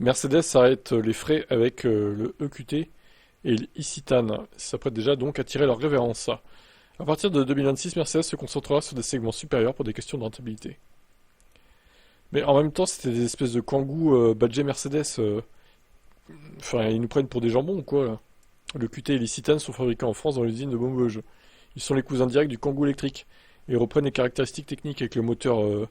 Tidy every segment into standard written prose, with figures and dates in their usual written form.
Mercedes arrête les frais avec le EQT et l'Issitan. Ça s'apprête déjà donc à tirer leur révérence. À partir de 2026, Mercedes se concentrera sur des segments supérieurs pour des questions de rentabilité. Mais en même temps, c'était des espèces de kangous badgés Mercedes. Enfin, ils nous prennent pour des jambons ou quoi là. Le QT et l'Issitan sont fabriqués en France dans l'usine de Maubeuge. Ils sont les cousins directs du kangou électrique. Ils reprennent les caractéristiques techniques avec le moteur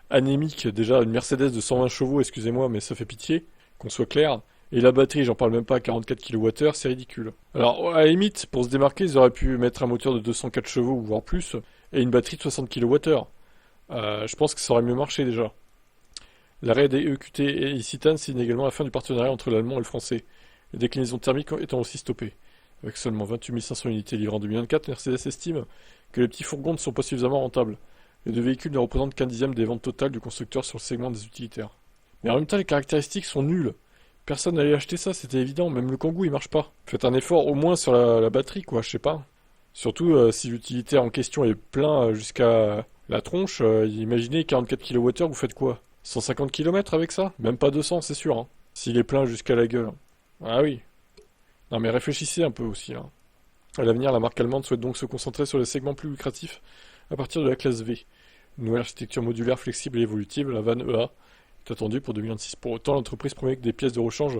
anémique, déjà une Mercedes de 120 chevaux, excusez-moi, mais ça fait pitié, qu'on soit clair. Et la batterie, j'en parle même pas, à 44 kWh, c'est ridicule. Alors, à la limite, pour se démarquer, ils auraient pu mettre un moteur de 204 chevaux, voire plus, et une batterie de 60 kWh. Je pense que ça aurait mieux marché déjà. L'arrêt des EQT et Issitan signe également la fin du partenariat entre l'allemand et le français, les déclinaisons thermiques étant aussi stoppées. Avec seulement 28 500 unités livrées en 2024, Mercedes estime que les petits fourgons ne sont pas suffisamment rentables. Les deux véhicules ne représentent qu'un dixième des ventes totales du constructeur sur le segment des utilitaires. Mais en même temps, les caractéristiques sont nulles. Personne n'allait acheter ça, c'était évident, même le Kangoo il marche pas. Faites un effort au moins sur la batterie, quoi, je sais pas. Surtout si l'utilitaire en question est plein jusqu'à la tronche, imaginez 44 kWh, vous faites quoi? 150 km avec ça? Même pas 200, c'est sûr, hein. S'il est plein jusqu'à la gueule. Ah oui. Non mais réfléchissez un peu aussi, là. À l'avenir, la marque allemande souhaite donc se concentrer sur les segments plus lucratifs à partir de la classe V. Une nouvelle architecture modulaire, flexible et évolutive, la vanne EA, est attendue pour 2026. Pour autant, l'entreprise promet que des pièces de rechange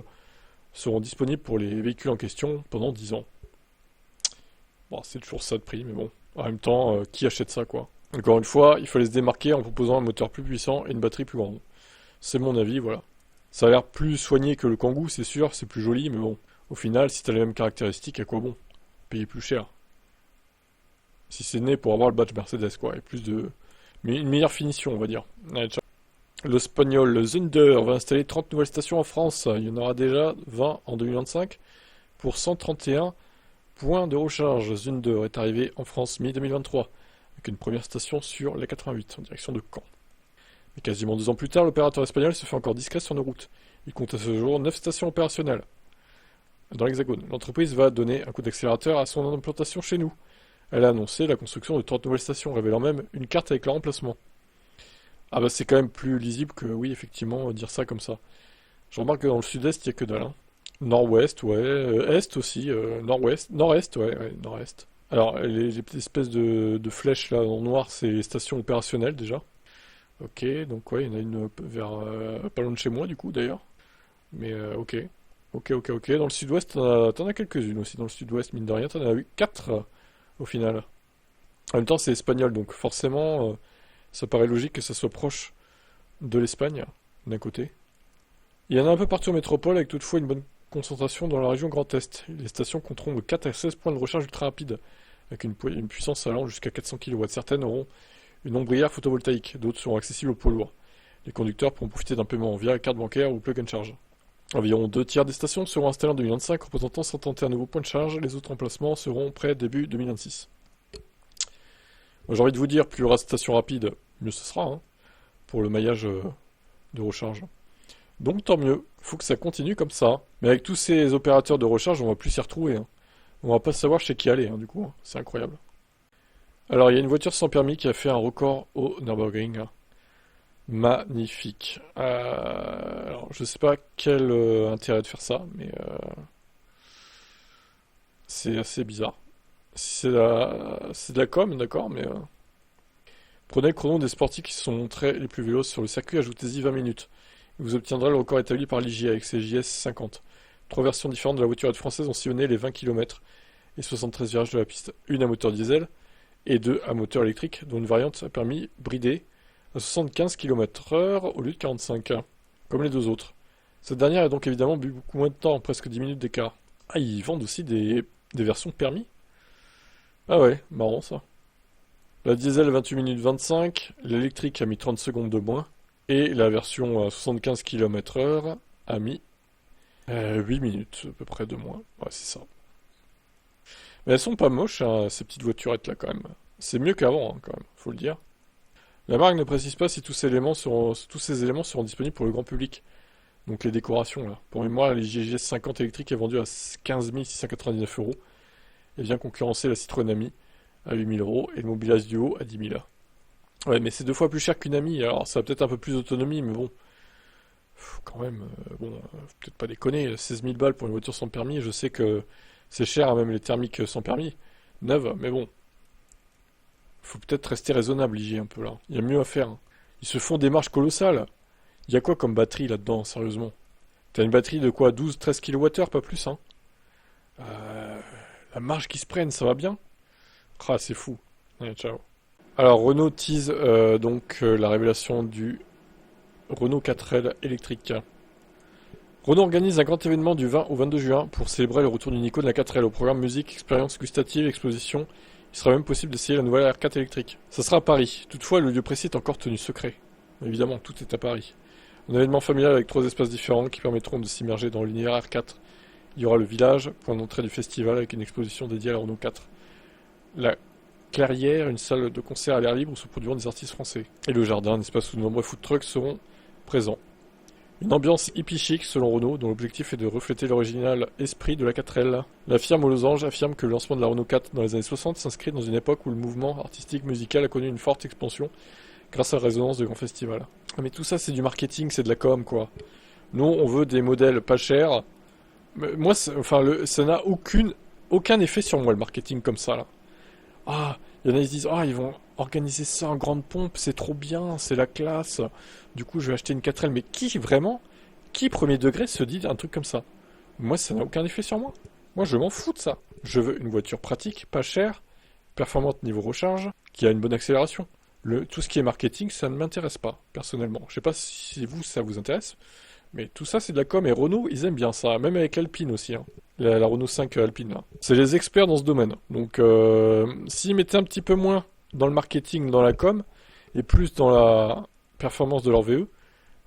seront disponibles pour les véhicules en question pendant 10 ans. Bon, c'est toujours ça de prix, mais bon. En même temps, qui achète ça, quoi? Encore une fois, il fallait se démarquer en proposant un moteur plus puissant et une batterie plus grande. C'est mon avis, voilà. Ça a l'air plus soigné que le Kangoo, c'est sûr, c'est plus joli, mais bon. Au final, si t'as les mêmes caractéristiques, à quoi bon? Payer plus cher. Si c'est né pour avoir le badge Mercedes, quoi, et plus de... Mais une meilleure finition, on va dire. Allez, ciao. Le Spagnol, le Zunder, va installer 30 nouvelles stations en France. Il y en aura déjà 20 en 2025 pour 131 points de recharge. Zunder est arrivé en France mi-2023 avec une première station sur la 88 en direction de Caen. Mais quasiment 2 ans plus tard, l'opérateur espagnol se fait encore discret sur nos routes. Il compte à ce jour 9 stations opérationnelles dans l'Hexagone. L'entreprise va donner un coup d'accélérateur à son implantation chez nous. Elle a annoncé la construction de 30 nouvelles stations, révélant même une carte avec leur emplacement. Ah bah c'est quand même plus lisible que, oui, effectivement, dire ça comme ça. Je remarque que dans le sud-est, il n'y a que dalle. Hein. Nord-ouest, ouais, est aussi, nord-ouest, nord-est, ouais, nord-est. Alors, les espèces de flèches là en noir, c'est les stations opérationnelles déjà. Ok, donc ouais, il y en a une vers pas loin de chez moi du coup d'ailleurs. Mais ok. Ok. Dans le sud-ouest, t'en as quelques-unes aussi. Dans le sud-ouest, mine de rien, t'en as eu 4 au final. En même temps, c'est espagnol, donc forcément, ça paraît logique que ça soit proche de l'Espagne, d'un côté. Il y en a un peu partout en métropole, avec toutefois une bonne concentration dans la région Grand Est. Les stations compteront de 4 à 16 points de recharge ultra rapide, avec une puissance allant jusqu'à 400 kW. Certaines auront une ombrière photovoltaïque, d'autres seront accessibles aux poids lourds. Les conducteurs pourront profiter d'un paiement via carte bancaire ou plug and charge. Environ 2 tiers des stations seront installées en 2025, représentant 131 nouveaux points de charge. Les autres emplacements seront prêts début 2026. Moi, j'ai envie de vous dire, plus il y aura de stations rapides, mieux ce sera, hein, pour le maillage de recharge. Donc tant mieux, faut que ça continue comme ça. Mais avec tous ces opérateurs de recharge, on va plus s'y retrouver. Hein. On va pas savoir chez qui aller, hein, du coup. Hein. C'est incroyable. Alors, il y a une voiture sans permis qui a fait un record au Nürburgring. Magnifique. Alors, je sais pas quel intérêt de faire ça, mais c'est assez bizarre. C'est de la com, d'accord, mais prenez le chrono des sportifs qui se sont montrés les plus véloces sur le circuit, ajoutez-y 20 minutes. Vous obtiendrez le record établi par l'IGA avec ses JS 50. 3 versions différentes de la voiturette française ont sillonné les 20 km et 73 virages de la piste. Une à moteur diesel et deux à moteur électrique, dont une variante a permis bridé à 75 km/h au lieu de 45, comme les deux autres. Cette dernière a donc évidemment bu beaucoup moins de temps, presque 10 minutes d'écart. Ah, ils vendent aussi des versions permis? Ah ouais, marrant ça. La diesel 28 minutes 25, l'électrique a mis 30 secondes de moins, et la version à 75 km/h a mis 8 minutes à peu près de moins. Ouais, c'est ça. Mais elles sont pas moches, hein, ces petites voiturettes là quand même. C'est mieux qu'avant, hein, quand même, faut le dire. La marque ne précise pas si tous ces éléments seront disponibles pour le grand public. Donc les décorations là. Pour mémoire, les GGS 50 électriques est vendu à 15 699 euros et vient concurrencer la Citroën Ami à 8 000 euros et le Mobilize Duo à 10 000. Ouais, mais c'est 2 fois plus cher qu'une Ami, alors ça a peut-être un peu plus d'autonomie, mais bon. Quand même, bon, faut peut-être pas déconner, 16 000 balles pour une voiture sans permis, je sais que c'est cher, hein, même les thermiques sans permis, neuves, mais bon, faut peut-être rester raisonnable, Ig, un peu là. Il y a mieux à faire, hein. Ils se font des marges colossales. Il y a quoi comme batterie là-dedans, sérieusement? T'as une batterie de quoi, 12-13 kWh, pas plus, hein? Euh, la marge qu'ils se prennent, ça va bien? Ah, c'est fou. Allez, ciao. Alors, Renault tease la révélation du Renault 4L électrique. Renault organise un grand événement du 20 au 22 juin pour célébrer le retour d'une icône de la 4L au programme musique, expérience gustative, exposition. Il sera même possible d'essayer la nouvelle R4 électrique. Ça sera à Paris. Toutefois, le lieu précis est encore tenu secret. Évidemment, tout est à Paris. Un événement familial avec 3 espaces différents qui permettront de s'immerger dans l'univers R4. Il y aura le village, point d'entrée du festival avec une exposition dédiée à la Renault 4. La Clairière, une salle de concert à l'air libre où se produiront des artistes français. Et le jardin, un espace où de nombreux food trucks seront présents. Une ambiance hippie chic selon Renault, dont l'objectif est de refléter l'original esprit de la 4L. La firme aux losanges affirme que le lancement de la Renault 4 dans les années 60 s'inscrit dans une époque où le mouvement artistique musical a connu une forte expansion grâce à la résonance de grands festivals. Mais tout ça c'est du marketing, c'est de la com quoi. Nous on veut des modèles pas chers. Mais moi, ça n'a aucun effet sur moi le marketing comme ça là. Ah, il y en a qui se disent, ah, ils vont organiser ça en grande pompe, c'est trop bien, c'est la classe. Du coup, je vais acheter une 4L. Mais qui, vraiment, qui, premier degré, se dit un truc comme ça? Moi, ça n'a aucun effet sur moi. Moi, je m'en fous de ça. Je veux une voiture pratique, pas chère, performante niveau recharge, qui a une bonne accélération. Tout ce qui est marketing, ça ne m'intéresse pas, personnellement. Je sais pas si vous, ça vous intéresse, mais tout ça, c'est de la com. Et Renault, ils aiment bien ça, même avec Alpine aussi, hein. La Renault 5 Alpine, là. C'est les experts dans ce domaine. Donc, s'ils mettaient un petit peu moins dans le marketing, dans la com, et plus dans la performance de leur VE,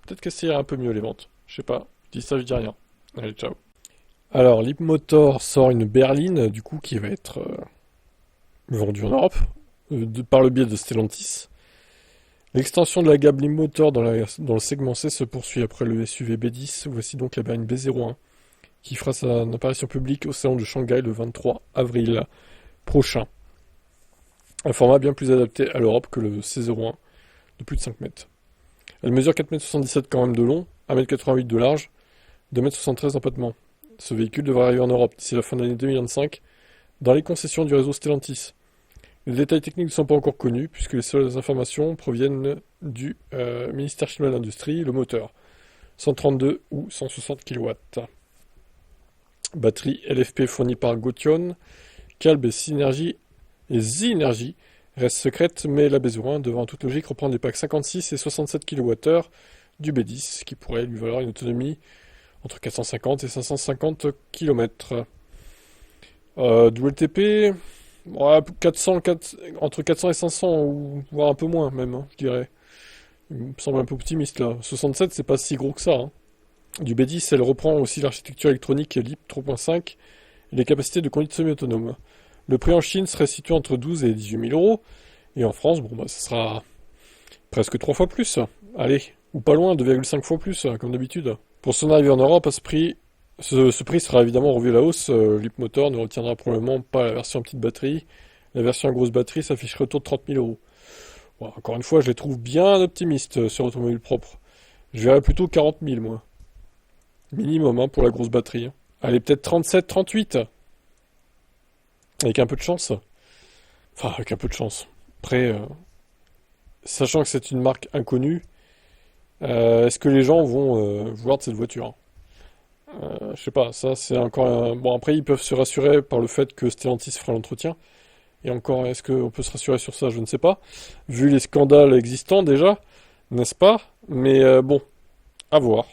peut-être que ça irait un peu mieux les ventes. Je sais pas. Je dis ça, je dis rien. Allez, ciao. Alors, Leapmotor sort une berline, du coup, qui va être vendue en Europe, par le biais de Stellantis. L'extension de la gamme Leapmotor dans le segment C se poursuit après le SUV B10. Voici donc la berline B01, qui fera son apparition publique au salon de Shanghai le 23 avril prochain. Un format bien plus adapté à l'Europe que le C01 de plus de 5 mètres. Elle mesure 4,77 m quand même de long, 1,88 m de large, 2,73 m d'empattement. Ce véhicule devrait arriver en Europe d'ici la fin de l'année 2025 dans les concessions du réseau Stellantis. Les détails techniques ne sont pas encore connus puisque les seules informations proviennent du ministère chinois de l'Industrie, le moteur, 132 ou 160 kW. Batterie LFP fournie par Gotion, Calb et Synergy et Z-Energy reste secrète, mais la B01 devrait en toute logique reprendre les packs 56 et 67 kWh du B10, ce qui pourrait lui valoir une autonomie entre 450 et 550 km. WLTP, ouais, entre 400 et 500, ou voire un peu moins même, hein, je dirais. Il me semble un peu optimiste là. 67, c'est pas si gros que ça, hein. Du B10, elle reprend aussi l'architecture électronique LIP 3.5 et les capacités de conduite semi-autonome. Le prix en Chine serait situé entre 12 et 18 000 euros. Et en France, bon, bah, ça sera presque 3 fois plus. Allez, ou pas loin, 2,5 fois plus, comme d'habitude. Pour son arrivée en Europe, ce prix sera évidemment revu à la hausse. Leapmotor ne retiendra probablement pas la version petite batterie. La version à grosse batterie s'afficherait autour de 30 000 euros. Bon, encore une fois, je les trouve bien optimistes sur automobile propre. Je verrais plutôt 40 000, moi. Minimum, hein, pour la grosse batterie. Allez, peut-être 37, 38. Avec un peu de chance. Enfin, avec un peu de chance. Après, sachant que c'est une marque inconnue, est-ce que les gens vont vouloir de cette voiture? Je sais pas, ça c'est encore un... Bon, après, ils peuvent se rassurer par le fait que Stellantis fera l'entretien. Et encore, est-ce qu'on peut se rassurer sur ça? Je ne sais pas. Vu les scandales existants déjà, n'est-ce pas? Mais bon, à voir.